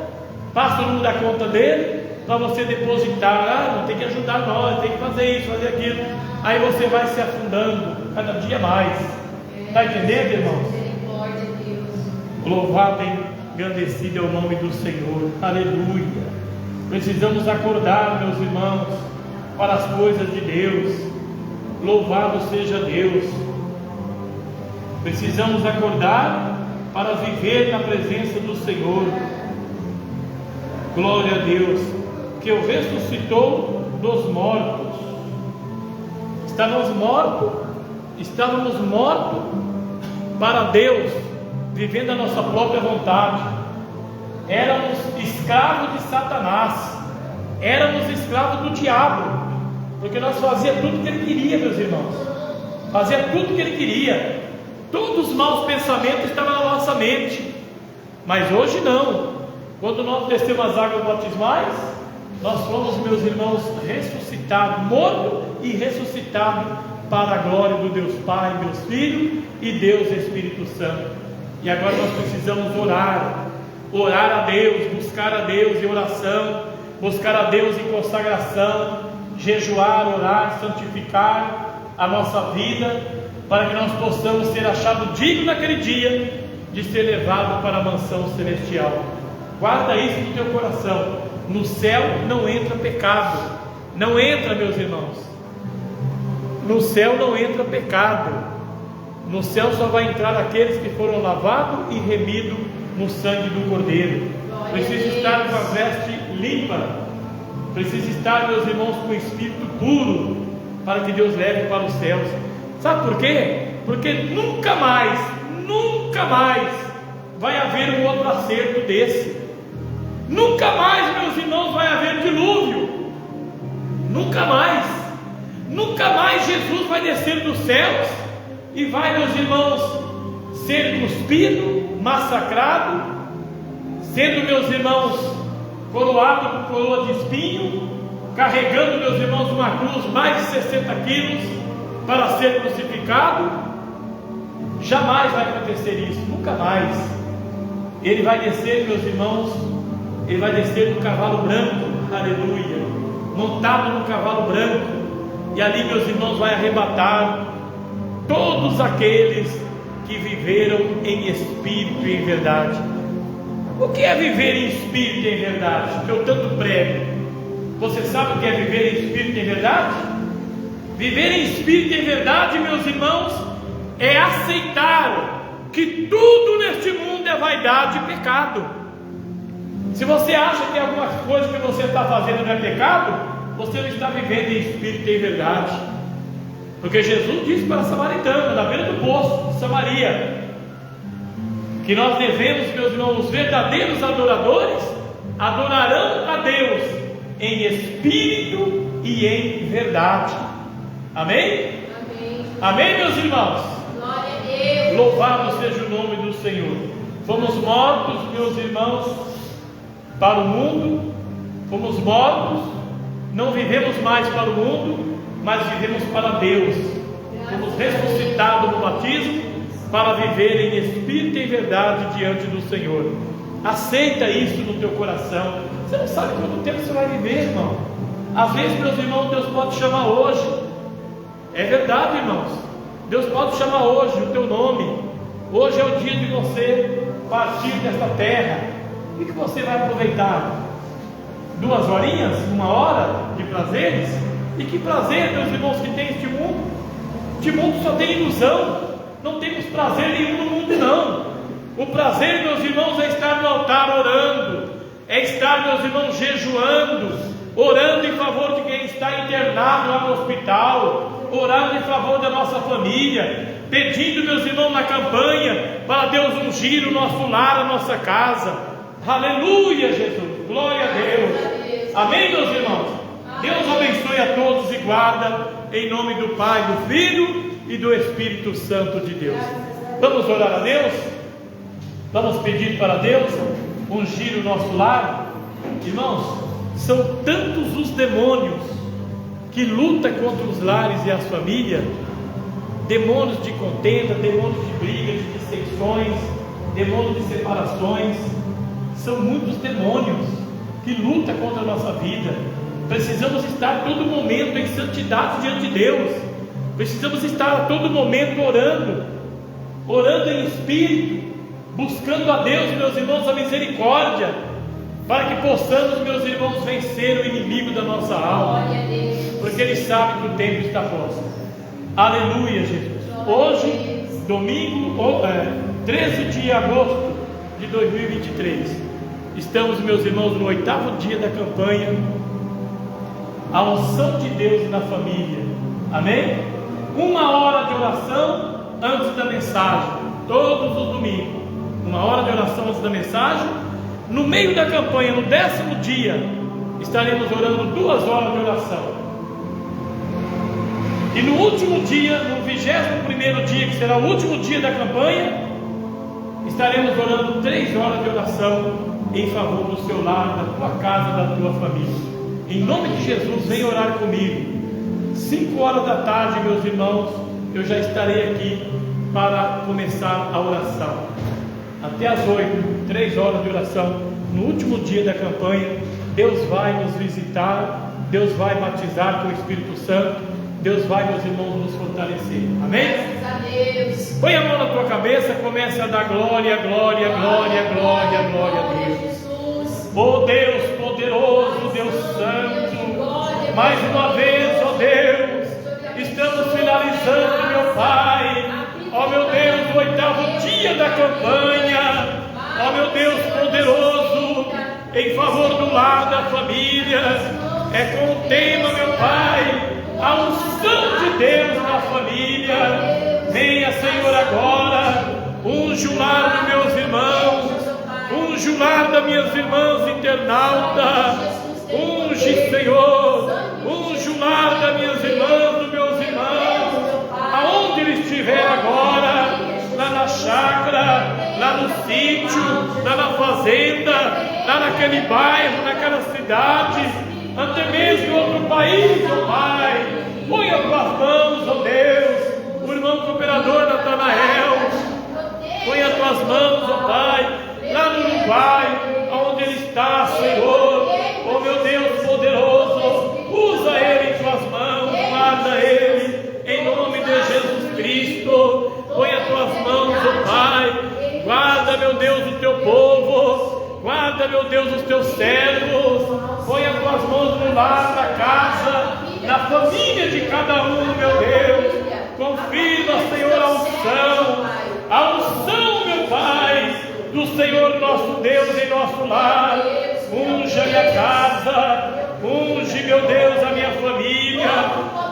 passa o número da conta dele para você depositar. Ah, não, tem que ajudar nós, tem que fazer isso, fazer aquilo. Aí você vai se afundando cada dia mais. Está entendendo, irmãos? Louvado e engrandecido é o nome do Senhor. Aleluia. Precisamos acordar, meus irmãos, para as coisas de Deus. Louvado seja Deus. Precisamos acordar para viver na presença do Senhor. Glória a Deus, que o ressuscitou dos mortos. Estávamos mortos para Deus, vivendo a nossa própria vontade. Éramos escravos de Satanás, éramos escravos do diabo, porque nós fazíamos tudo que ele queria, meus irmãos, fazia tudo que ele queria. Todos os maus pensamentos estavam na nossa mente. Mas hoje não. Quando nós descemos as águas batismais, nós fomos, meus irmãos, ressuscitados, mortos e ressuscitados para a glória do Deus Pai, Deus Filho e Deus Espírito Santo. E agora nós precisamos orar a Deus, buscar a Deus em oração, buscar a Deus em consagração, jejuar, orar, santificar a nossa vida, para que nós possamos ser achados dignos naquele dia de ser levado para a mansão celestial. Guarda isso no teu coração. No céu não entra pecado, não entra, meus irmãos. No céu não entra pecado. No céu só vai entrar aqueles que foram lavados e remidos no sangue do Cordeiro. Precisa estar com a veste limpa, precisa estar, meus irmãos, com o espírito puro, para que Deus leve para os céus. Sabe por quê? Porque nunca mais vai haver um outro acerto desse. Nunca mais, meus irmãos, vai haver dilúvio. Nunca mais Jesus vai descer dos céus e vai, meus irmãos, ser cuspido, massacrado, sendo, meus irmãos, coroado com coroa de espinho, carregando, meus irmãos, uma cruz mais de 60 quilos para ser crucificado. Jamais vai acontecer isso, nunca mais. Ele vai descer, meus irmãos, ele vai descer no cavalo branco, aleluia, montado no cavalo branco, e ali, meus irmãos, vai arrebatar todos aqueles que viveram em espírito e em verdade. O que é viver em espírito e em verdade? Que eu tanto prego. Você sabe o que é viver em espírito e em verdade? Viver em espírito e em verdade, meus irmãos, é aceitar que tudo neste mundo é vaidade e pecado. Se você acha que alguma coisa que você está fazendo não é pecado, você não está vivendo em espírito e em verdade. Porque Jesus disse para a samaritana, na beira do poço de Samaria, que nós devemos, meus irmãos, os verdadeiros adoradores adorarão a Deus em espírito e em verdade. Amém? Amém. Amém, meus irmãos? Glória a Deus. Louvado seja o nome do Senhor. Fomos mortos, meus irmãos, para o mundo. Fomos mortos, não vivemos mais para o mundo, mas vivemos para Deus. Fomos ressuscitados no batismo para viver em espírito e em verdade diante do Senhor. Aceita isso no teu coração. Você não sabe quanto tempo você vai viver, irmão. Às vezes, meus irmãos, Deus pode te chamar hoje. É verdade, irmãos. Deus pode te chamar hoje, o teu nome. Hoje é o dia de você partir desta terra. O que você vai aproveitar? 2 horinhas? 1 hora de prazeres? E que prazer, meus irmãos, que tem este mundo? Este mundo só tem ilusão. Não temos prazer nenhum no mundo, não. O prazer, meus irmãos, é estar no altar orando, é estar, meus irmãos, jejuando, orando em favor de quem está internado lá no hospital, orando em favor da nossa família, pedindo, meus irmãos, na campanha para Deus ungir o nosso lar, a nossa casa. Aleluia, Jesus, glória a Deus. Amém, meus irmãos? Deus abençoe a todos e guarda, em nome do Pai, do Filho e do Espírito Santo de Deus. Vamos orar a Deus? Vamos pedir para Deus ungir o nosso lar? Irmãos, são tantos os demônios que lutam contra os lares e as famílias, demônios de contenda, demônios de brigas, de dissensões, demônios de separações. São muitos demônios que lutam contra a nossa vida. Precisamos estar a todo momento em santidade diante de Deus. Precisamos estar a todo momento orando em espírito, buscando a Deus, meus irmãos, a misericórdia, para que possamos, meus irmãos, vencer o inimigo da nossa alma, porque Ele sabe que o tempo está próximo. Aleluia, Jesus. Hoje, domingo, 13 de agosto de 2023, estamos, meus irmãos, no 8º dia da campanha, a unção de Deus na família. Amém? 1 hora de oração antes da mensagem, todos os domingos. 1 hora de oração antes da mensagem. No meio da campanha, no 10º dia, estaremos orando 2 horas de oração. E no último dia, no 21º dia, que será o último dia da campanha, estaremos orando 3 horas de oração em favor do seu lar, da tua casa, da tua família. Em nome de Jesus, vem orar comigo. 5 horas da tarde, meus irmãos, eu já estarei aqui para começar a oração. Até às 8, 3 horas de oração. No último dia da campanha, Deus vai nos visitar, Deus vai batizar com o Espírito Santo, Deus vai, meus irmãos, nos fortalecer. Amém? Graças a Deus. Põe a mão na tua cabeça, comece a dar glória, glória, glória, glória, glória a Deus. Jesus. Oh Deus poderoso, Deus santo, mais uma vez, ó Deus, estamos finalizando, meu Pai, ó meu Deus, o 8º dia da campanha, ó meu Deus poderoso, em favor do lar, da família, é com o tema, meu Pai, a unção de Deus na família. Venha, Senhor, agora, unge o lar dos meus irmãos, unge o lar das minhas irmãs internautas, unge, Senhor, unge o lar das minhas irmãs, dos meus irmãos, aonde ele estiver agora, lá na chácara, lá no sítio, lá na fazenda, lá naquele bairro, naquela cidade, até mesmo em outro país, ó Pai. Põe as tuas mãos, ó Deus, o irmão cooperador Natanael. Põe as tuas mãos, ó Pai, lá no Uruguai, onde ele está, Senhor. Oh meu Deus poderoso, usa ele em tuas mãos, guarda ele, em nome de Jesus Cristo. Põe as tuas mãos, ó Pai, guarda, meu Deus, o teu povo, guarda, meu Deus, os teus servos. Põe as tuas mãos no lar, na casa, na família de cada um, meu Deus. Confirma, Senhor, a unção, meu Pai, do Senhor nosso Deus em nosso lar. Unge a minha casa, unge, meu Deus, a minha família,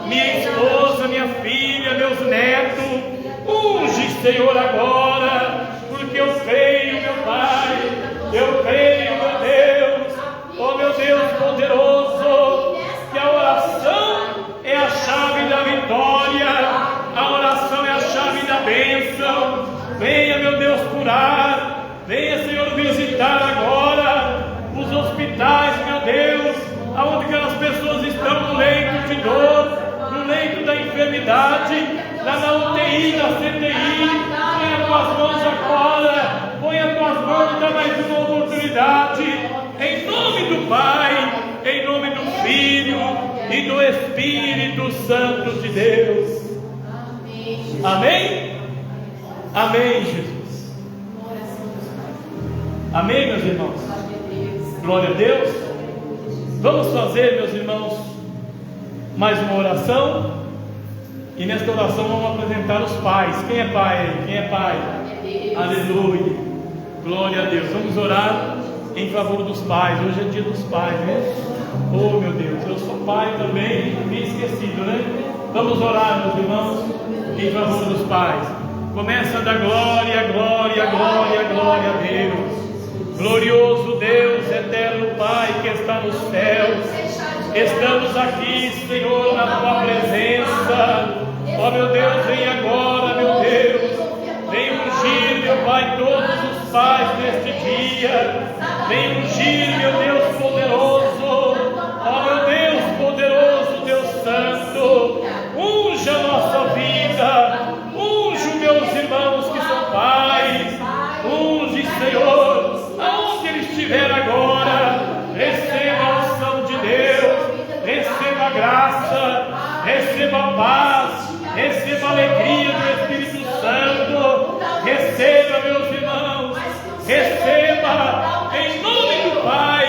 minha esposa, minha filha, meus netos. Unge, Senhor, agora, porque eu creio, meu Pai, eu creio, meu Deus, oh meu Deus poderoso, que a oração é a chave da vitória, a oração é a chave da bênção. Venha, meu Deus, curar, venha, Senhor, visitar agora os hospitais, meu Deus, aonde aquelas pessoas estão no leito de dor, no leito da enfermidade, lá na UTI, na CTI. Põe as tuas mãos agora, põe as tuas mãos, dá mais uma oportunidade, em nome do Pai, em nome do Filho e do Espírito Santo de Deus. Amém? Amém, Jesus. Amém, meus irmãos? Glória a Deus. Vamos fazer, meus irmãos, mais uma oração. E nesta oração vamos apresentar os pais. Quem é pai aí? Quem é pai? Aleluia. Glória a Deus. Vamos orar em favor dos pais. Hoje é dia dos pais, né? Oh, meu Deus, eu sou pai também, me esquecido, né? Vamos orar, meus irmãos, em favor dos pais. Começa a dar glória, glória, glória, glória a Deus. Glorioso Deus, eterno Pai que está nos céus, estamos aqui, Senhor, na tua presença. Ó meu Deus, vem agora, meu Deus, vem ungir, meu Pai, todos os pais neste dia. Vem ungir, meu Deus poderoso. Ó meu Deus poderoso, Deus santo, unja a nossa vida, unge os meus irmãos que são pais, unge, Senhor, aonde ele estiver agora, receba a unção de Deus, receba a graça, receba a paz, receba a alegria do Espírito Santo, receba, meus irmãos, receba, em nome do Pai,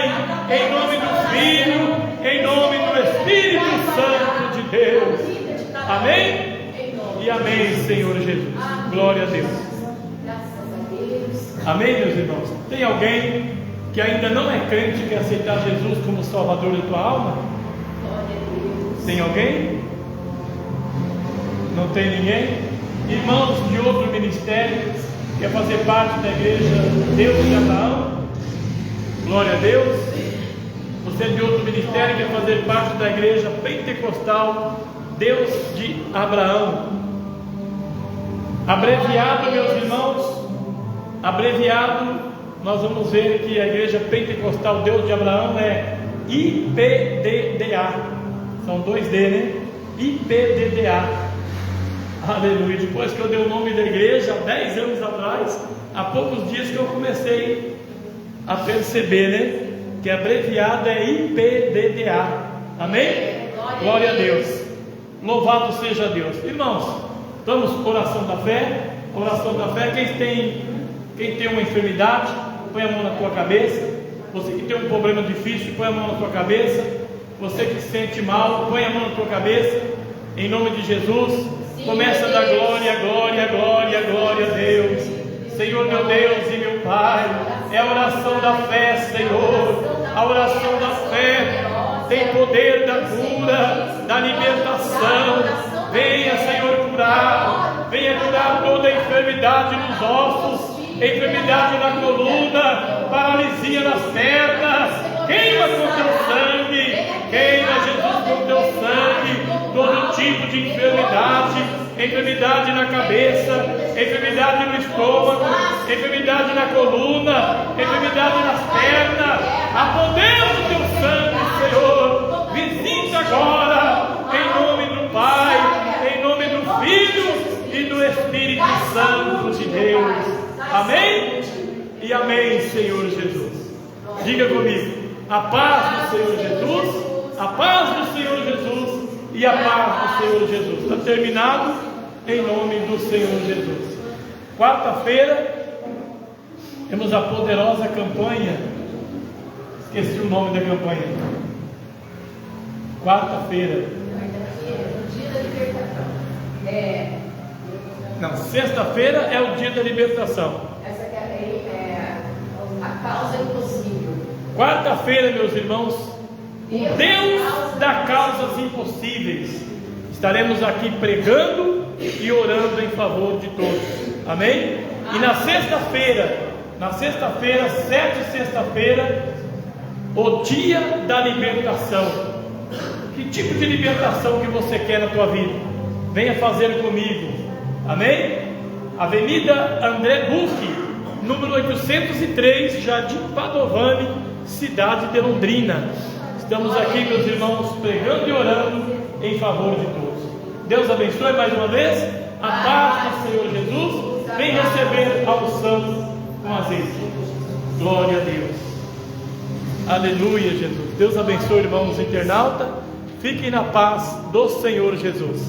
em nome do Filho, em nome do Espírito Santo de Deus. Amém? E amém, Senhor Jesus. Glória a Deus. Amém, meus irmãos? Tem alguém que ainda não é crente que quer aceitar Jesus como Salvador da tua alma? Tem alguém? Não tem ninguém? Irmãos de outro ministério, quer fazer parte da igreja Deus de Abraão? Glória a Deus. Você é de outro ministério, quer fazer parte da igreja pentecostal Deus de Abraão? Abreviado, meus irmãos, abreviado, nós vamos ver que a igreja pentecostal Deus de Abraão é IPDDA. São 2D, né? IPDDA. Aleluia. Depois que eu dei o nome da igreja, há 10 anos atrás, há poucos dias que eu comecei a perceber, né? Que abreviado é IPDDA. Amém? Glória a Deus. Louvado seja Deus. Irmãos, vamos oração da fé. Oração da fé. Quem tem uma enfermidade, põe a mão na tua cabeça. Você que tem um problema difícil, põe a mão na tua cabeça. Você que se sente mal, põe a mão na tua cabeça. Em nome de Jesus, começa a dar glória, glória, glória, glória a Deus. Senhor, meu Deus e meu Pai, é a oração da fé, Senhor. A oração da fé tem poder da cura, da libertação. Venha, Senhor, curar. Venha curar toda a enfermidade nos ossos, enfermidade na coluna, paralisia nas pernas. Queima com teu sangue, queima, Jesus, com teu sangue todo tipo de enfermidade, enfermidade na cabeça, enfermidade no estômago, enfermidade na coluna, enfermidade nas pernas. A poder do teu sangue amém, Senhor Jesus. Diga comigo: a paz do Senhor Jesus, a paz do Senhor Jesus e a paz do Senhor Jesus. Está terminado em nome do Senhor Jesus. Quarta-feira temos a poderosa campanha. Esqueci o nome da campanha. Quarta-feira. Dia da libertação. Não, sexta-feira é o dia da libertação. Essa que é a causa impossível. Quarta-feira, meus irmãos, o Deus da causas impossíveis. Estaremos aqui pregando e orando em favor de todos. Amém? E na sexta-feira, 7 sexta-feira, o dia da libertação. Que tipo de libertação que você quer na tua vida? Venha fazer comigo. Amém? Avenida André Bucchi, número 803, Jardim Padovani, cidade de Londrina. Estamos aqui, meus irmãos, pregando e orando em favor de todos. Deus abençoe mais uma vez. A paz do Senhor Jesus. Vem receber a unção com azeite. Glória a Deus. Aleluia, Jesus. Deus abençoe, irmãos internautas. Fiquem na paz do Senhor Jesus.